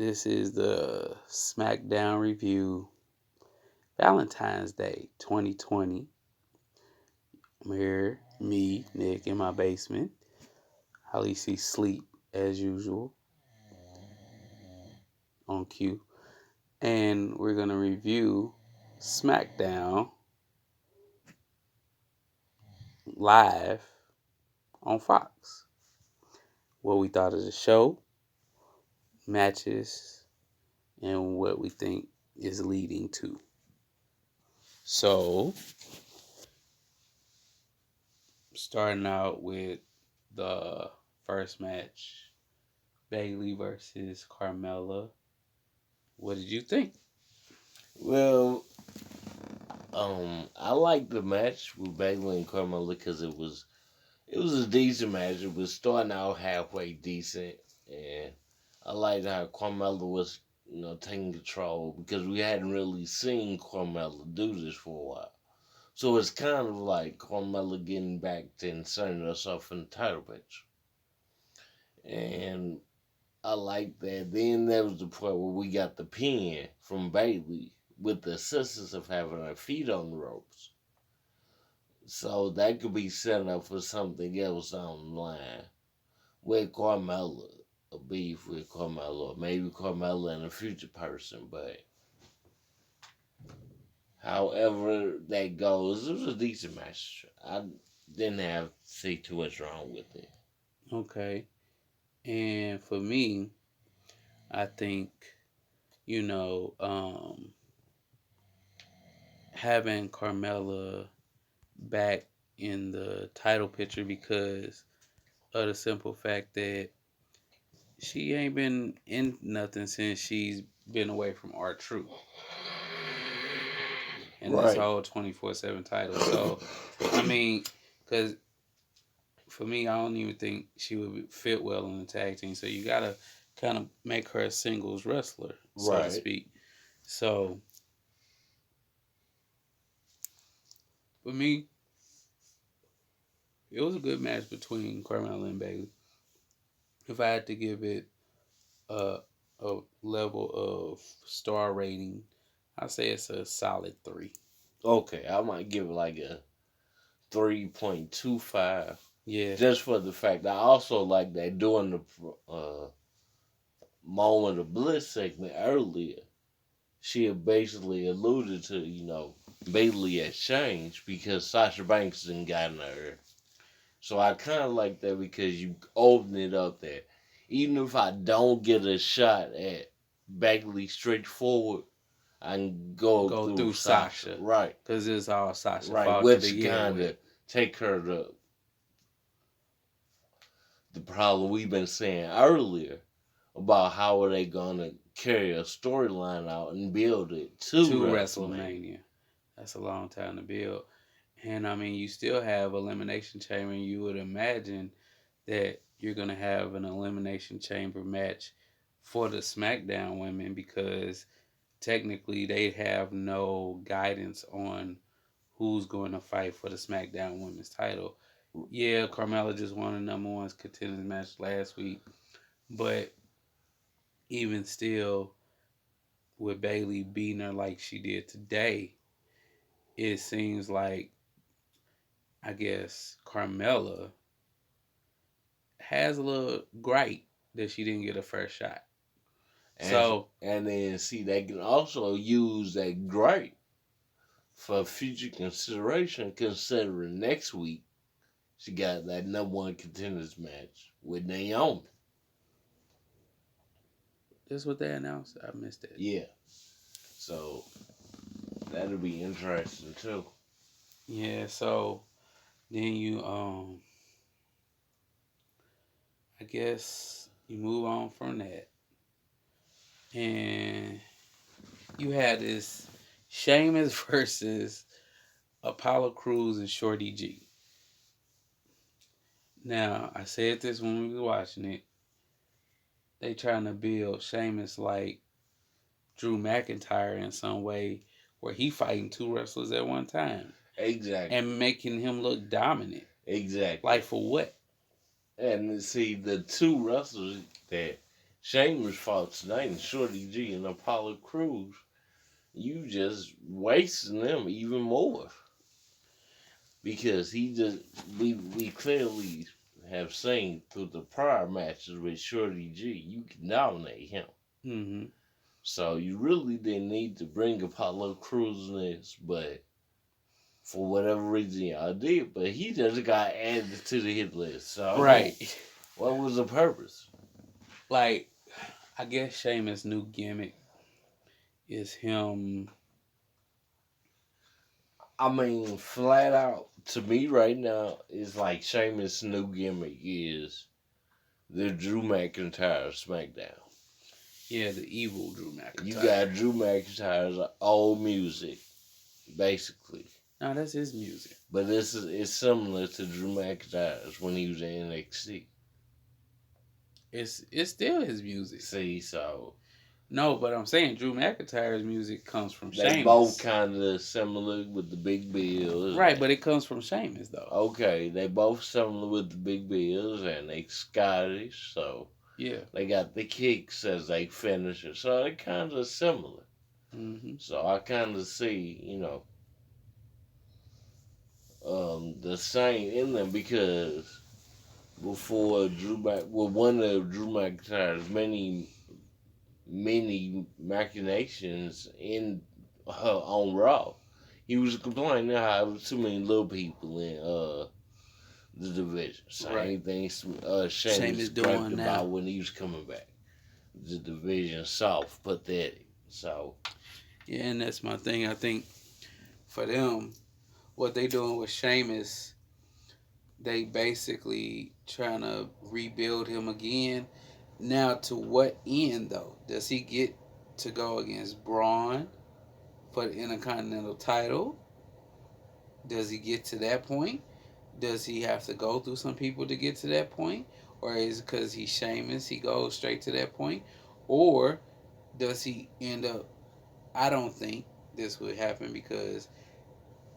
This is the Smackdown review, Valentine's Day 2020. I'm here, me, Nick, in my basement. Holly C sleep as usual on cue. And we're going to review Smackdown live on Fox. What we thought of the show, matches, and what we think is leading to. So, starting out with the first match, Bayley versus Carmella. What did you think? Well, I liked the match with Bayley and Carmella because it was a decent match. It was starting out halfway decent, and I liked how Carmella was taking control because we hadn't really seen Carmella do this for a while. So it's kind of like Carmella getting back to inserting herself in the title picture, and I like that. Then there was the part where we got the pin from Bayley with the assistance of having her feet on the ropes. So that could be set up for something else down the line with Carmella, a beef with Carmella, or maybe Carmella and a future person. But however that goes, it was a decent match. I didn't have to see too much wrong with it. Okay. And for me, I think, you know, having Carmella back in the title picture because of the simple fact that she ain't been in nothing since she's been away from R-Truth and this Right. whole 24/7 title. So, I mean, because for me, I don't even think she would fit well in the tag team. So you gotta kind of make her a singles wrestler, so to Right. speak. So for me, it was a good match between Carmella and Bayley. If I had to give it a level of star rating, I'd say it's a solid 3. Okay, I might give it like a 3.25. Yeah. Just for the fact I also like that during the moment of bliss segment earlier, she had basically alluded to, Bailey had changed because Sasha Banks didn't got in her. So I kind of like that because you open it up that even if I don't get a shot at Bailey straightforward, I can go Go through through Sasha. Sasha. Right. Because it's all Sasha Right. fault to Which begin kind with. of take her to the problem we've been saying earlier about how are they gonna carry a storyline out and build it to To WrestleMania. WrestleMania. That's a long time to build. And I mean, you still have Elimination Chamber, and you would imagine that you're going to have an Elimination Chamber match for the SmackDown women because technically they have no guidance on who's going to fight for the SmackDown women's title. Yeah, Carmella just won the number one contenders match last week, but even still, with Bayley beating her like she did today, it seems like I guess Carmella has a little gripe that she didn't get a first shot. And So and then see they can also use that gripe for future consideration considering next week she got that number one contenders match with Naomi. that's what they announced. I missed it. Yeah. So that'll be interesting too. Yeah, so then you I guess you move on from that. And you had this Sheamus versus Apollo Crews and Shorty G. Now, I said this when we were watching it. They trying to build Sheamus like Drew McIntyre in some way where he fighting two wrestlers at one time. Exactly. And making him look dominant. Exactly. Like for what? And see the two wrestlers that Sheamus fought tonight and Shorty G and Apollo Crews. You just wasting them even more because he just we clearly have seen through the prior matches with Shorty G, you can dominate him. Mm-hmm. So you really didn't need to bring Apollo Crews in this, but for whatever reason y'all did, but he just got added to the hit list. So Right. what was the purpose? Like, I guess Sheamus' new gimmick is him. I mean, flat out to me right now, it's like Sheamus' new gimmick is the Drew McIntyre SmackDown. Yeah, the evil Drew You McIntyre. got Drew McIntyre's old music, basically. No, that's his music. But it's similar to Drew McIntyre's when he was in NXT. It's still his music. See, so No, but I'm saying Drew McIntyre's music comes from they both Sheamus. kind of similar with the big bills. Right, but it comes from Sheamus though. Okay, they both similar with the big bills, and they Scottish, so Yeah. they got the kicks as they finisher, so they kind of similar. Mm-hmm. So I kind of see, the same in them because before one of Drew McIntyre's many machinations in on Raw, he was complaining how there was too many little people in the division. Same Right. thing Sheamus Sheamus doing griped now. about when he was coming back. The division soft, pathetic. So Yeah, and that's my thing. I think for them, what they doing with Sheamus, they basically trying to rebuild him again. Now, to what end though? Does he get to go against Braun for the Intercontinental title? Does he get to that point? Does he have to go through some people to get to that point? Or is it because he's Sheamus, he goes straight to that point? Or does he end up? I don't think this would happen because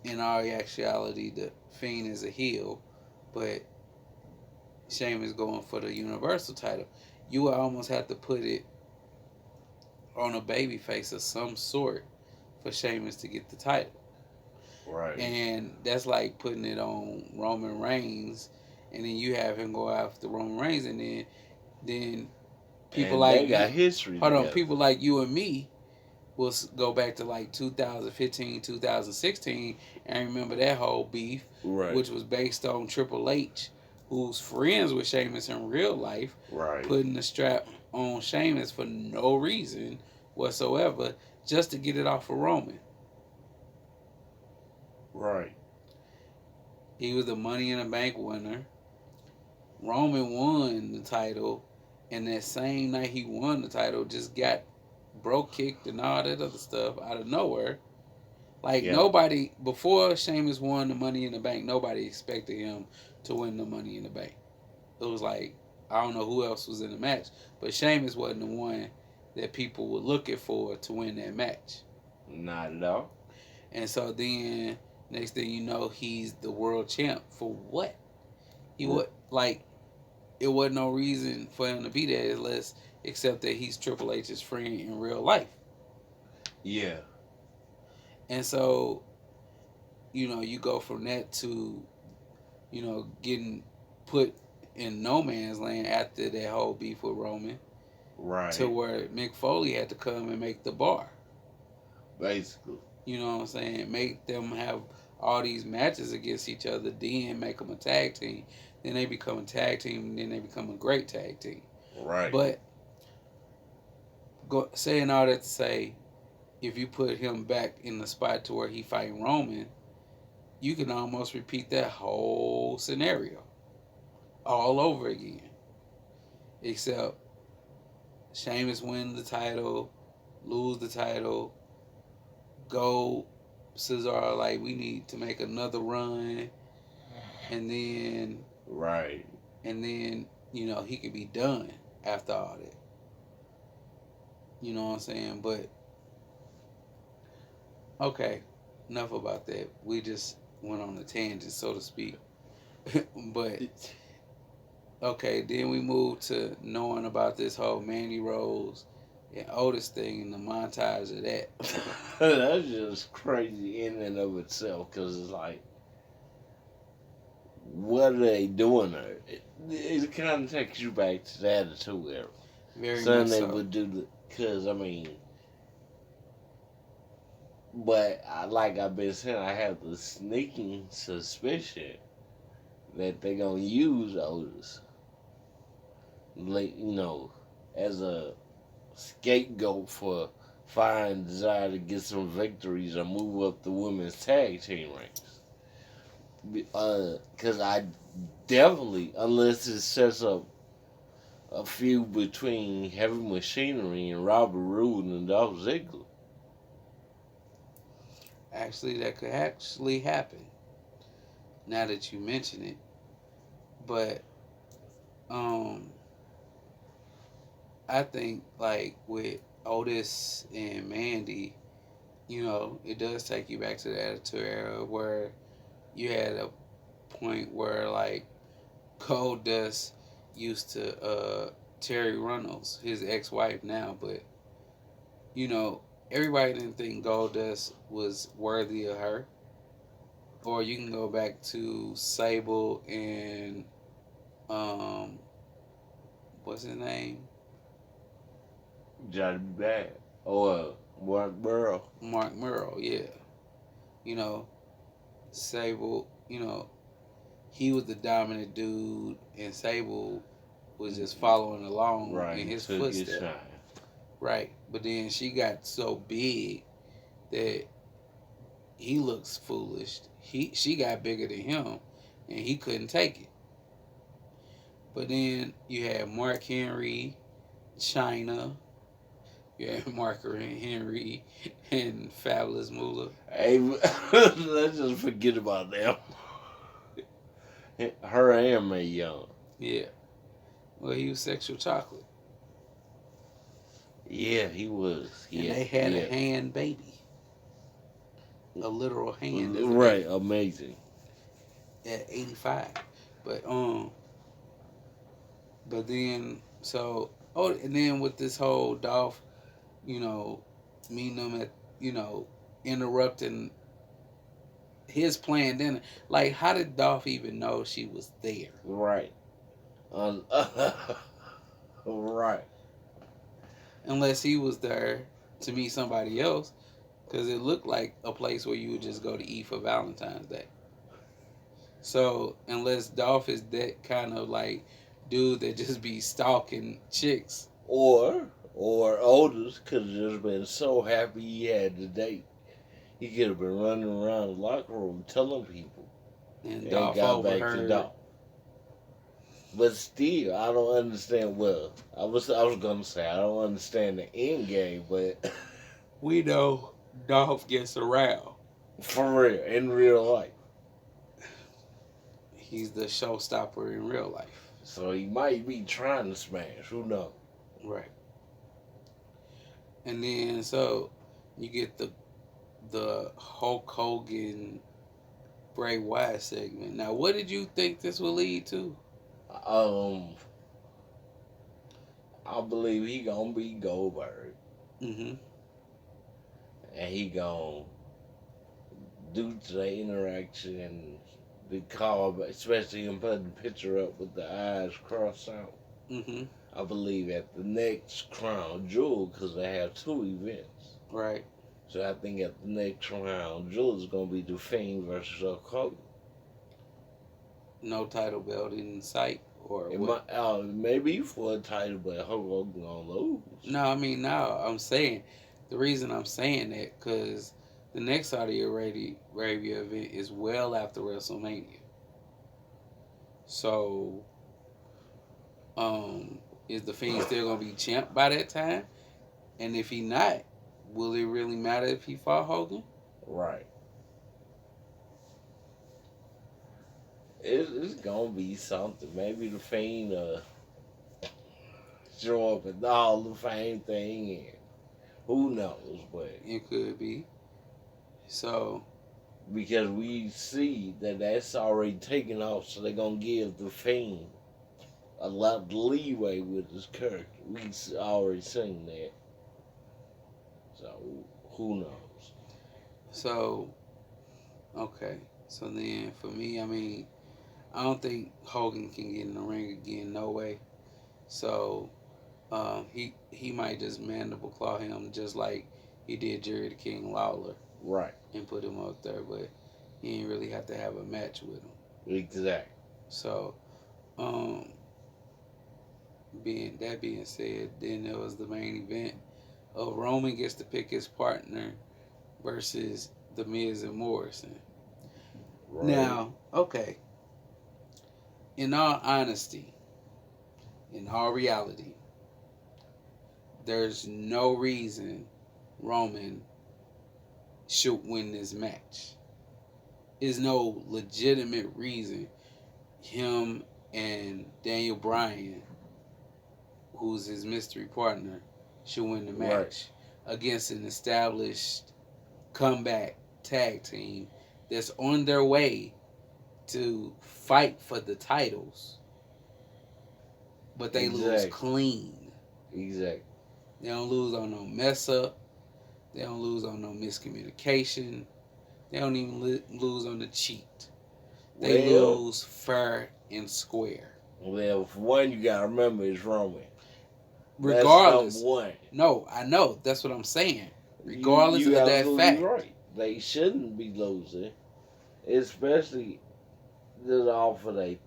in our actuality, the Fiend is a heel, but Sheamus going for the Universal title. You would almost have to put it on a babyface of some sort for Sheamus to get the title. right. And that's like putting it on Roman Reigns, and then you have him go after Roman Reigns, and then people And they like got you, history hold on, together. people like you and me will go back to like 2015, 2016, and remember that whole beef, Right. which was based on Triple H, who's friends with Sheamus in real life, Right. putting the strap on Sheamus for no reason whatsoever, just to get it off of Roman. Right. He was the Money in the Bank winner. Roman won the title, and that same night he won the title, just got broke kicked and all that other stuff out of nowhere. Like Yeah. nobody before Sheamus won the Money in the Bank, nobody expected him to win the Money in the Bank. It was like I don't know who else was in the match, but Sheamus wasn't the one that people were looking for to win that match. Not at all. And so then next thing you know, he's the world champ for what? He R- would like it wasn't no reason for him to be there unless except that he's Triple H's friend in real life. Yeah. And so, you go from that to, getting put in no man's land after that whole beef with Roman to Right. where Mick Foley had to come and make the bar. Basically. You know what I'm saying? Make them have all these matches against each other, then make them a tag team. Then they become a tag team, and then they become a great tag team. Right. But saying all that to say, if you put him back in the spot to where he fighting Roman, you can almost repeat that whole scenario all over again. Except Sheamus win the title, lose the title, go Cesaro like we need to make another run, and then Right. he could be done after all that. You know what I'm saying? But okay, enough about that. We just went on a tangent, so to speak. But Okay, then we move to knowing about this whole Mandy Rose and Otis thing and the montage of that. That's just crazy in and of itself because it's like, what are they doing there? It kind of takes you back to the Attitude Era. Very much Something they so. would do, because, I mean, but like I've been saying, I have the sneaking suspicion that they're going to use Otis, like, as a scapegoat for fire and desire to get some victories or move up the women's tag team ranks. Because I definitely, unless it sets up a feud between Heavy Machinery and Robert Roode and Dolph Ziggler. Actually, that could actually happen now that you mention it. But um, I think like with Otis and Mandy, it does take you back to the Attitude Era where you had a point where like Gold Dust used to Terry Runnels, his ex-wife now, but you know everybody didn't think Gold Dust was worthy of her. Or you can go back to Sable and um, what's his name? Johnny Bad. Or Mark Burrow. Mark Murrow. Yeah, you know Sable. He was the dominant dude, and Sable was just following along in Right, his took his footsteps. shine. Right, but then she got so big that he looks foolish. She got bigger than him, and he couldn't take it. But then you had Mark Henry, China. You had Mark Henry and Fabulous Moolah. Hey, let's just forget about them. Her and Mae Young. Yeah. Well, he was sexual chocolate, Yeah, he was. and Yeah, they had a yeah. hand baby, a literal hand as a Right, baby amazing. at 85. But but then and then with this whole Dolph, you know, meeting them at interrupting his planned dinner. Like, how did Dolph even know she was there? Right. Um, right. Unless he was there to meet somebody else, because it looked like a place where you would just go to eat for Valentine's Day. So unless Dolph is that kind of like dude that just be stalking chicks, Or Otis could have just been so happy he had the date. He could have been running around the locker room telling people and and Dolph got back to overheard. Doc. But still, I don't understand. Well, I was gonna say I don't understand the end game, but We know Dolph gets around. for real, in real life, He's the showstopper in real life. so he might be trying to smash. Who knows? Right. And then you get the Hulk Hogan Bray Wyatt segment. Now, what did you think this would lead to? Um, I believe he gonna be Goldberg, Mm-hmm. and he gonna due to the interaction and the call, especially him putting the picture up with the eyes crossed out. Mm-hmm. I believe at the next Crown Jewel, because they have two events. Right. So I think at the next Crown Jewel is going to be the Fiend versus Hulk Hogan. No title belt in sight or It what? might, maybe for a title, but Hulk Hogan going to lose. No, I mean, no, I'm saying the reason I'm saying that because the next Saudi Arabia event is well after WrestleMania. So, is the Fiend still gonna be champ by that time? And if he not, will it really matter if he fought Hogan? Right. It's going to be something. Maybe the Fiend show up at the Hall of Fame thing, and who knows, but It could be. So, because we see that that's already taken off, so they're gonna give the Fiend a lot of leeway with his character. We already seen that, so who knows? So okay. So then for me, I mean, I don't think Hogan can get in the ring again. No way. So he might just mandible claw him just like he did Jerry the King Lawler Right, and put him up there, but he ain't really have to have a match with him. exactly. So um, being said, then there was the main event of Roman gets to pick his partner versus the Miz and Morrison. Right, Now, okay, in all honesty, in all reality, there's no reason Roman should win this match. There's no legitimate reason him and Daniel Bryan, who's his mystery partner, should win the right, match against an established comeback tag team that's on their way to fight for the titles, but they lose exactly, clean. exactly. They don't lose on no mess up. They don't lose on no miscommunication. They don't even lose on the cheat. They Well, lose fair and square. well, for one, you gotta remember it's Roman. That's number Regardless, one. no, I know that's what I'm saying. Regardless You of that absolutely fact, right. They shouldn't be losing, especially just off of the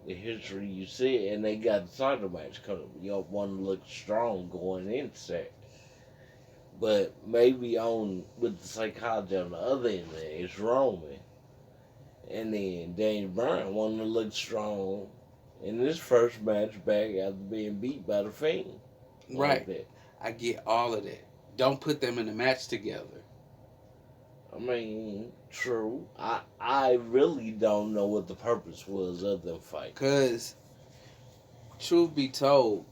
history you see, and they got the title match coming. You don't want to look strong going into that. But maybe on with the psychology on the other end, there, it's Roman, and then Daniel Bryan wanting to look strong in his first match back after being beat by the Fiend like right? that. I get all of that. Don't put them in a match together. I mean, true. I really don't know what the purpose was of them fight. Cause truth be told,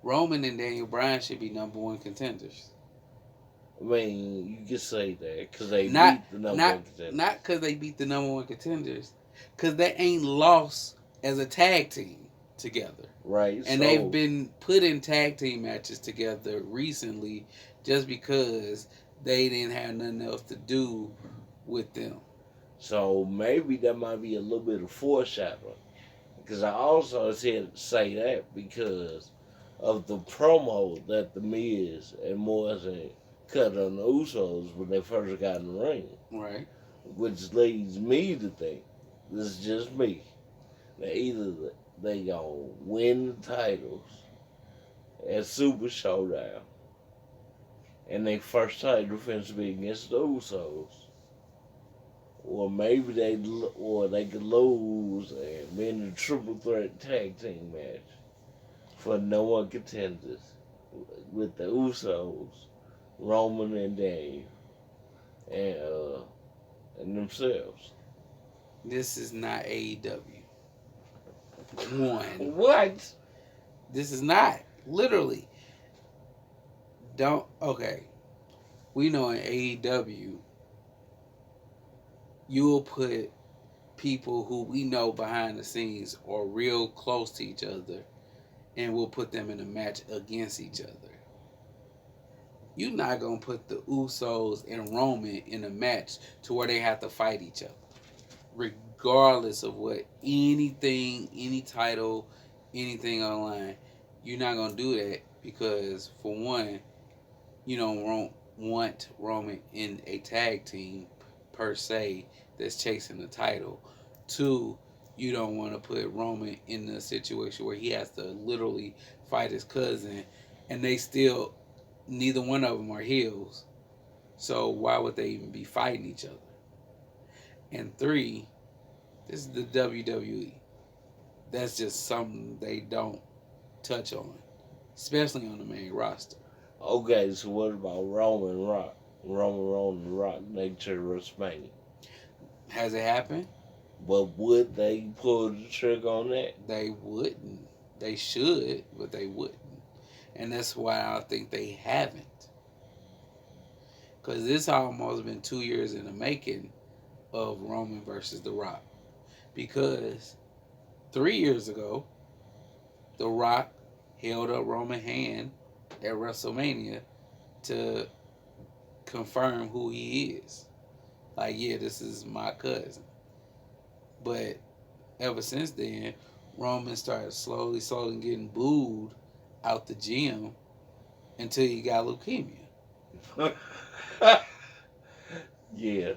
Roman and Daniel Bryan should be number one contenders. I mean, you could say that because they Not beat the number not one contender, not because they beat the number one contenders, because they ain't lost as a tag team together. right? And they've So, been put in tag team matches together recently just because they didn't have nothing else to do with them. so maybe that might be a little bit of foreshadowing. Because I also said say that because of the promo that the Miz and Morrison cut on the Usos when they first got in the ring, Right. which leads me to think this is just me that either they gonna win the titles at Super Showdown, and their first title defense be against the Usos, or maybe they could lose and be in a triple threat tag team match for no one contenders with the Usos, Roman and Daniel, and themselves. This is not AEW. One. What? This is not. Literally. Don't. Okay. We know in AEW, you'll put people who we know behind the scenes are real close to each other and we'll put them in a match against each other. You're not going to put the Usos and Roman in a match to where they have to fight each other. Regardless of what anything, any title, anything online, you're not going to do that because, for one, you don't want Roman in a tag team per se that's chasing the title. Two, you don't want to put Roman in a situation where he has to literally fight his cousin, and they still neither one of them are heels. So why would they even be fighting each other? And three, this is the WWE. That's just something they don't touch on, especially on the main roster. Okay, so what about Roman Rock? Roman Rock nature WrestleMania. Has it happened? But would they pull the trigger on that? They wouldn't. They should, but they wouldn't. And that's why I think they haven't. Because this almost been 2 years in the making of Roman versus The Rock. Because 3 years ago, The Rock held up Roman hand at WrestleMania to confirm who he is. Like, yeah, this is my cousin. But ever since then, Roman started slowly getting booed out the gym until he got leukemia. Yeah.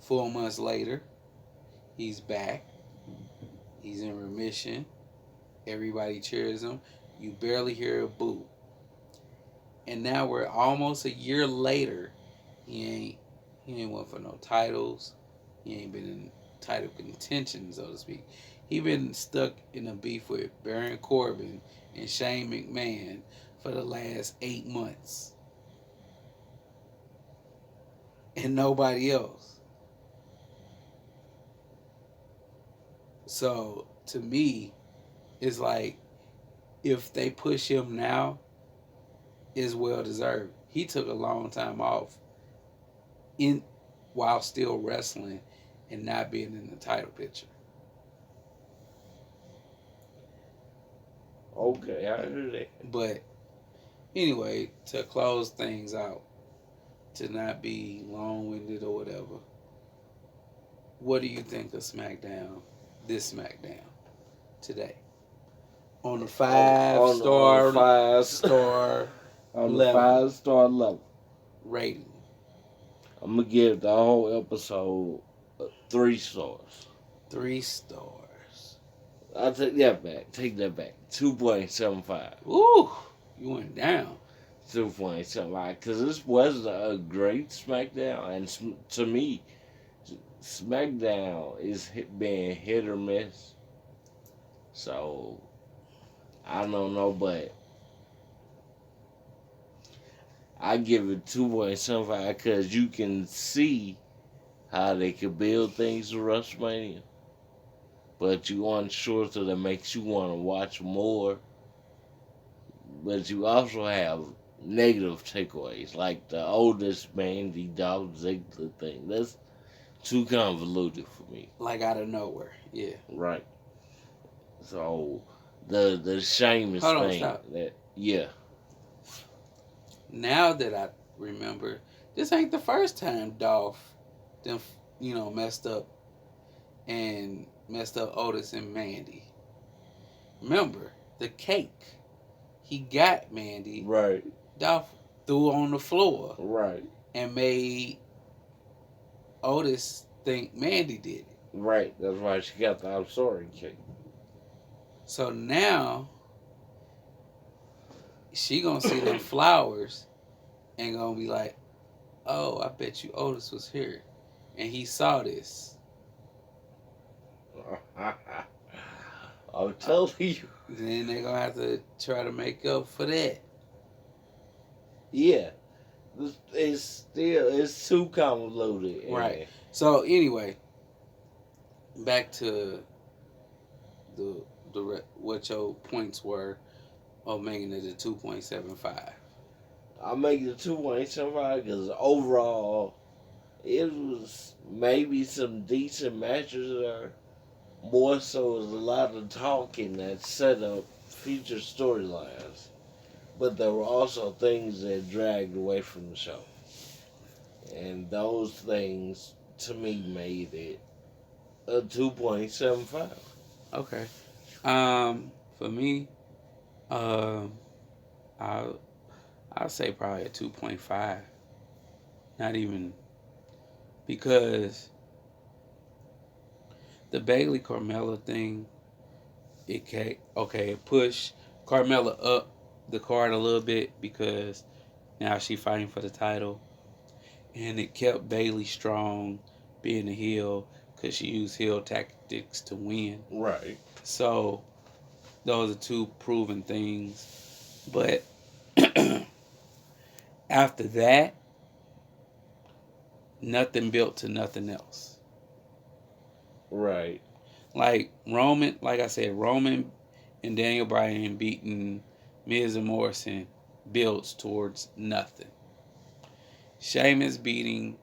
4 months later, he's back. He's in remission. Everybody cheers him. You barely hear a boo. And now we're almost a year later. He ain't he ain't went for no titles. He ain't been in title contention, so to speak. He been stuck in a beef with Baron Corbin and Shane McMahon for the last 8 months. And nobody else. So to me, it's like if they push him now, it's well deserved. He took a long time off in while still wrestling and not being in the title picture. Okay, I heard that. But anyway, to close things out, to not be long winded or whatever, what do you think of SmackDown, this SmackDown today? On the five On star five star on the level 5-star level. rating. I'm gonna give the whole episode 3 stars. 3 stars. I take that back. Take that back. 2.75. Ooh, you went down. 2.75. Because this was a great SmackDown, and to me, SmackDown is being hit or miss. So I don't know, but I give it 2.75 because you can see how they could build things to WrestleMania, but you unsure, so that makes you want to watch more. But you also have negative takeaways, like the oldest man, the Dolph Ziggler thing. That's too convoluted for me. Like out of nowhere. Yeah. Right. So the Sheamus Hold on, thing, stop. that yeah. Now that I remember, this ain't the first time Dolph them messed up Otis and Mandy. Remember the cake he got Mandy. Right. Dolph threw on the floor Right. and made Otis think Mandy did it. Right. That's why she got the I'm sorry cake. So now she gonna see them flowers and gonna be like, "Oh, I bet you Otis was here, and he saw this." I'm telling you. Then they gonna have to try to make up for that. Yeah. It's too convoluted. Right. So anyway, back to what your points were of making it a 2.75. I'll make it 2.75 because overall, it was maybe some decent matches there. More so is a lot of talking that set up future storylines. But there were also things that dragged away from the show. And those things, to me, made it a 2.75. Okay. For me, um, I'll I'll say probably a 2.5. Not even because the Bailey Carmella thing, it pushed Carmella up the card a little bit because now she's fighting for the title, and it kept Bailey strong, being a heel because she used heel tactics to win. Right. So those are two proven things. But after that, nothing built to nothing else. Right. Like Roman, like I said, Roman and Daniel Bryan beating Miz and Morrison builds towards nothing. Sheamus beating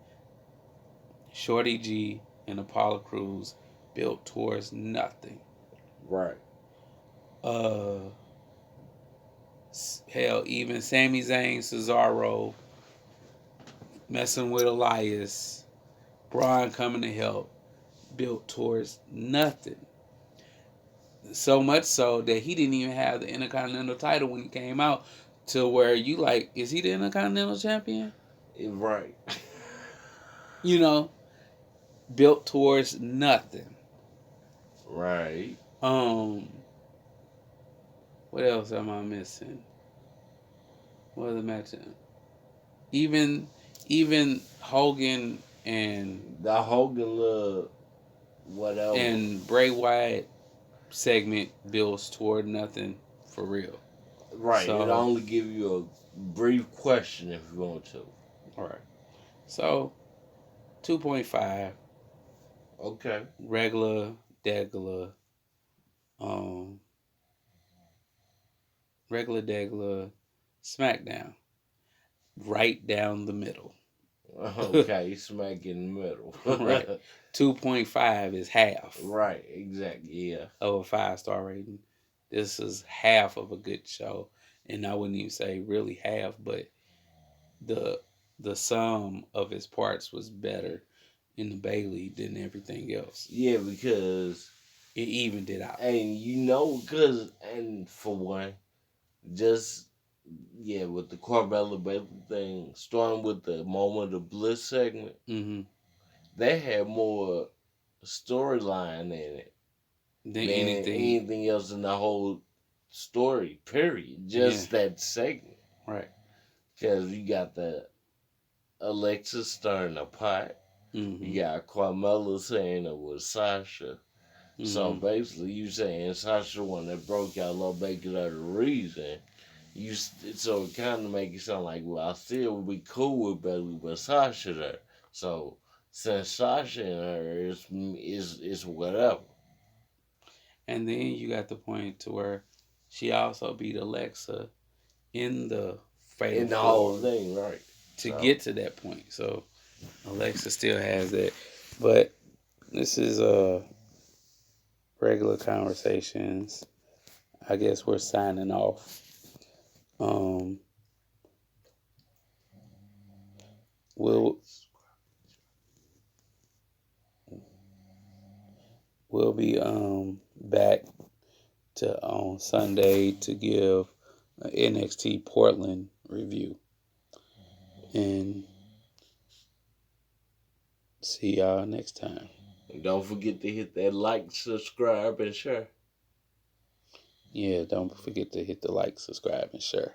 Shorty G and Apollo Crews built towards nothing. Right. Uh, Hell, even Sami Zayn, Cesaro, messing with Elias, Braun coming to help, built towards nothing. So much so that he didn't even have the Intercontinental title when he came out, to where you like, is he the Intercontinental champion? Right. You know, built towards nothing. Right. Um, what else am I missing? What other match? Even even Hogan The Hogan look, whatever. and Bray Wyatt segment builds toward nothing for real. Right. It So, only give you a brief question if you want to. all right. So, 2.5 Okay. regular, degular, um, regular, degular, SmackDown, right down the middle. Okay. Smack in the middle. Right. 2.5 is half Right. Exactly. Yeah. of a 5-star rating. This is half of a good show, and I wouldn't even say really half, but the the sum of its parts was better in the Bailey than everything else. Yeah, because It evened it out. and because and for one, just yeah, with the Corbella Bailey thing, starting with the Moment of Bliss segment, Mm-hmm. they had more storyline in it Than than anything. anything else in the whole story. Period. Yeah. Just that segment, Right. because you got the Alexa stirring the pot. Mm-hmm. You got Carmella saying it was Sasha. So Mm-hmm. basically, you saying Sasha the one that broke y'all up, make it out of reason. So it kind of make it sound like, well, I still would be cool with Bailey, but Sasha there. So since Sasha and her is whatever And then you got the point to where she also beat Alexa in the Fatal in the whole 4 thing, right? to So get to that point. So Alexa still has that. But this is regular conversations. I guess we're signing off. Um, we'll we'll be back to on Sunday to give an NXT Portland review, and see y'all next time. and don't forget to hit that like, subscribe, and share. Yeah, don't forget to hit the like, subscribe, and share.